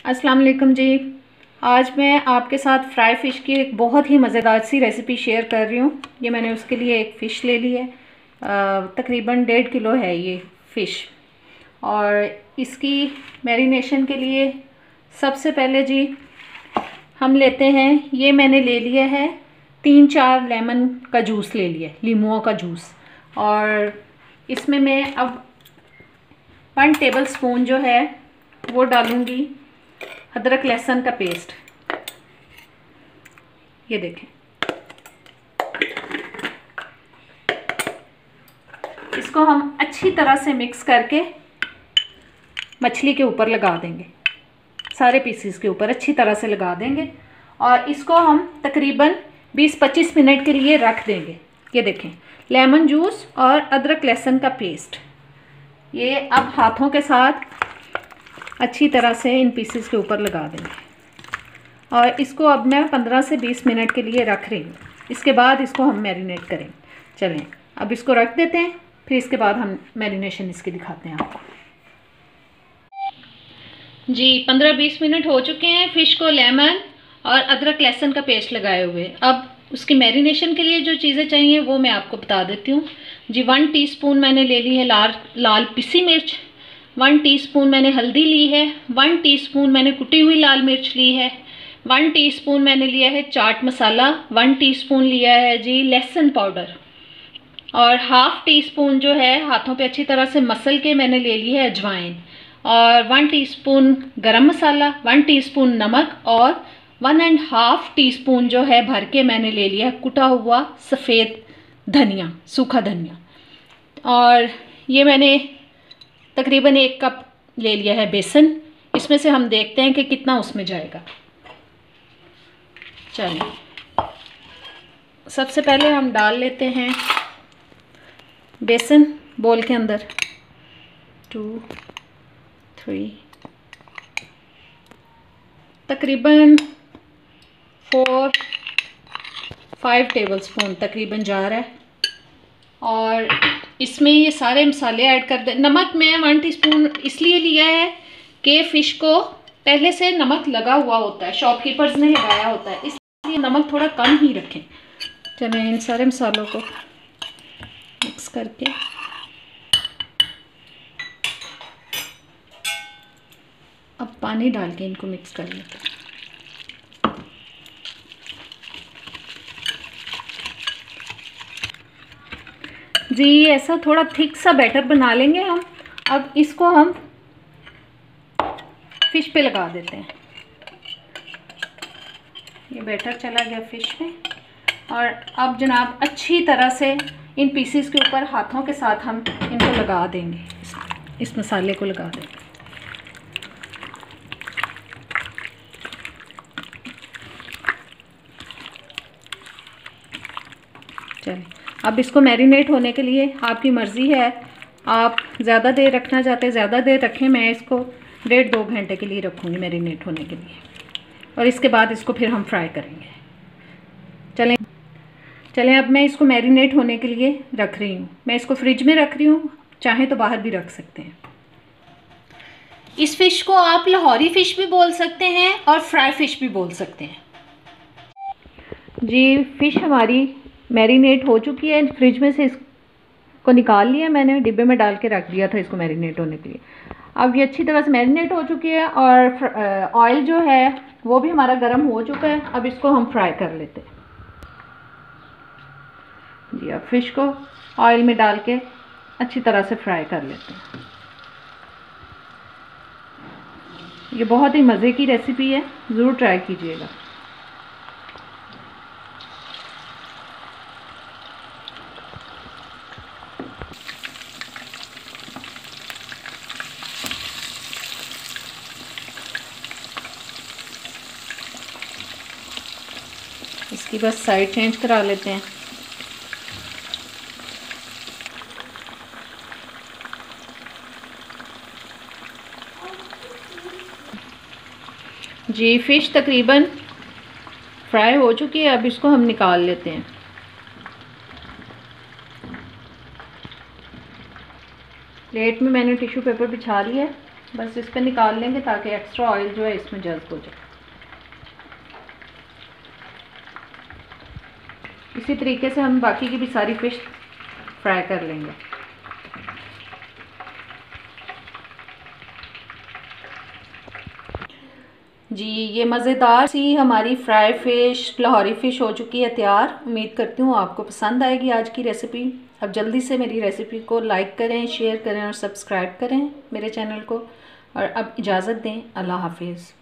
अस्सलाम वालेकुम जी। आज मैं आपके साथ फ्राई फ़िश की एक बहुत ही मज़ेदार सी रेसिपी शेयर कर रही हूँ। ये मैंने उसके लिए एक फ़िश ले ली है, तकरीबन 1.5 किलो है ये फ़िश। और इसकी मैरिनेशन के लिए सबसे पहले जी हम लेते हैं, ये मैंने ले लिया है 3-4 लेमन का जूस ले लिया, लीमुओं का जूस। और इसमें मैं अब 1 टेबल स्पून जो है वो डालूँगी अदरक लहसुन का पेस्ट। ये देखें, इसको हम अच्छी तरह से मिक्स करके मछली के ऊपर लगा देंगे, सारे पीसीस के ऊपर अच्छी तरह से लगा देंगे। और इसको हम तकरीबन 20-25 मिनट के लिए रख देंगे। ये देखें, लेमन जूस और अदरक लहसुन का पेस्ट ये अब हाथों के साथ अच्छी तरह से इन पीसीस के ऊपर लगा देंगे। और इसको अब मैं 15 से 20 मिनट के लिए रख रही हूँ। इसके बाद इसको हम मैरिनेट करें। चलें अब इसको रख देते हैं, फिर इसके बाद हम मैरिनेशन इसकी दिखाते हैं आपको। जी 15-20 मिनट हो चुके हैं फ़िश को लेमन और अदरक लहसुन का पेस्ट लगाए हुए। अब उसकी मैरिनेशन के लिए जो चीज़ें चाहिए वो मैं आपको बता देती हूँ जी। 1 टीस्पून मैंने ले ली है लाल पिसी मिर्च, 1 टीस्पून मैंने हल्दी ली है, 1 टीस्पून मैंने कुटी हुई लाल मिर्च ली है, 1 टीस्पून मैंने लिया है चाट मसाला, 1 टीस्पून लिया है जी लहसुन पाउडर, और 1/2 टीस्पून जो है हाथों पे अच्छी तरह से मसल के मैंने ले ली है अजवाइन, और 1 टीस्पून गरम मसाला, 1 टीस्पून नमक, और 1.5 टीस्पून जो है भर के मैंने ले लिया है कुटा हुआ सफ़ेद धनिया, सूखा धनिया। और ये मैंने तकरीबन 1 कप ले लिया है बेसन। इसमें से हम देखते हैं कि कितना उसमें जाएगा। चलिए सबसे पहले हम डाल लेते हैं बेसन बोल के अंदर 2, 3 तकरीबन 4-5 टेबल स्पून तकरीबन जा रहा है। और इसमें ये सारे मसाले ऐड कर दें। नमक मैं 1 टीस्पून इसलिए लिया है कि फ़िश को पहले से नमक लगा हुआ होता है, शॉपकीपर्स ने लगाया होता है, इसलिए नमक थोड़ा कम ही रखें। चलें इन सारे मसालों को मिक्स करके अब पानी डाल के इनको मिक्स कर लेते हैं। जी ऐसा थोड़ा थिक सा बैटर बना लेंगे हम। अब इसको हम फ़िश पे लगा देते हैं। ये बैटर चला गया फ़िश में। और अब जनाब अच्छी तरह से इन पीसीस के ऊपर हाथों के साथ हम इनको लगा देंगे, इस मसाले को लगा देंगे। चलिए अब इसको मैरिनेट होने के लिए आपकी मर्ज़ी है, आप ज़्यादा देर रखना चाहते हैं ज़्यादा देर रखें। मैं इसको 1.5-2 घंटे के लिए रखूँगी मैरिनेट होने के लिए, और इसके बाद इसको फिर हम फ्राई करेंगे। चलें अब मैं इसको मैरिनेट होने के लिए रख रही हूँ। मैं इसको फ्रिज में रख रही हूँ, चाहें तो बाहर भी रख सकते हैं। इस फ़िश को आप लाहौरी फ़िश भी बोल सकते हैं और फ्राई फ़िश भी बोल सकते हैं। जी फ़िश हमारी मैरिनेट हो चुकी है। फ्रिज में से इसको निकाल लिया मैंने, डिब्बे में डाल के रख दिया था इसको मैरिनेट होने के लिए। अब ये अच्छी तरह से मैरिनेट हो चुकी है और ऑयल जो है वो भी हमारा गर्म हो चुका है। अब इसको हम फ्राई कर लेते हैं जी। अब फ़िश को ऑयल में डाल के अच्छी तरह से फ्राई कर लेते हैं। ये बहुत ही मज़े की रेसिपी है, ज़रूर ट्राई कीजिएगा। इसकी बस साइड चेंज करा लेते हैं। जी फ़िश तकरीबन फ्राई हो चुकी है। अब इसको हम निकाल लेते हैं। प्लेट में मैंने टिश्यू पेपर बिछा लिया है बस इस पर निकाल लेंगे ताकि एक्स्ट्रा ऑयल जो है इसमें जज्ब हो जाए। इसी तरीके से हम बाकी की भी सारी फ़िश फ्राई कर लेंगे। जी ये मज़ेदार सी हमारी फ्राई फ़िश, लाहौरी फ़िश हो चुकी है तैयार। उम्मीद करती हूँ आपको पसंद आएगी आज की रेसिपी। अब जल्दी से मेरी रेसिपी को लाइक करें, शेयर करें और सब्सक्राइब करें मेरे चैनल को। और अब इजाज़त दें, अल्लाह हाफिज़।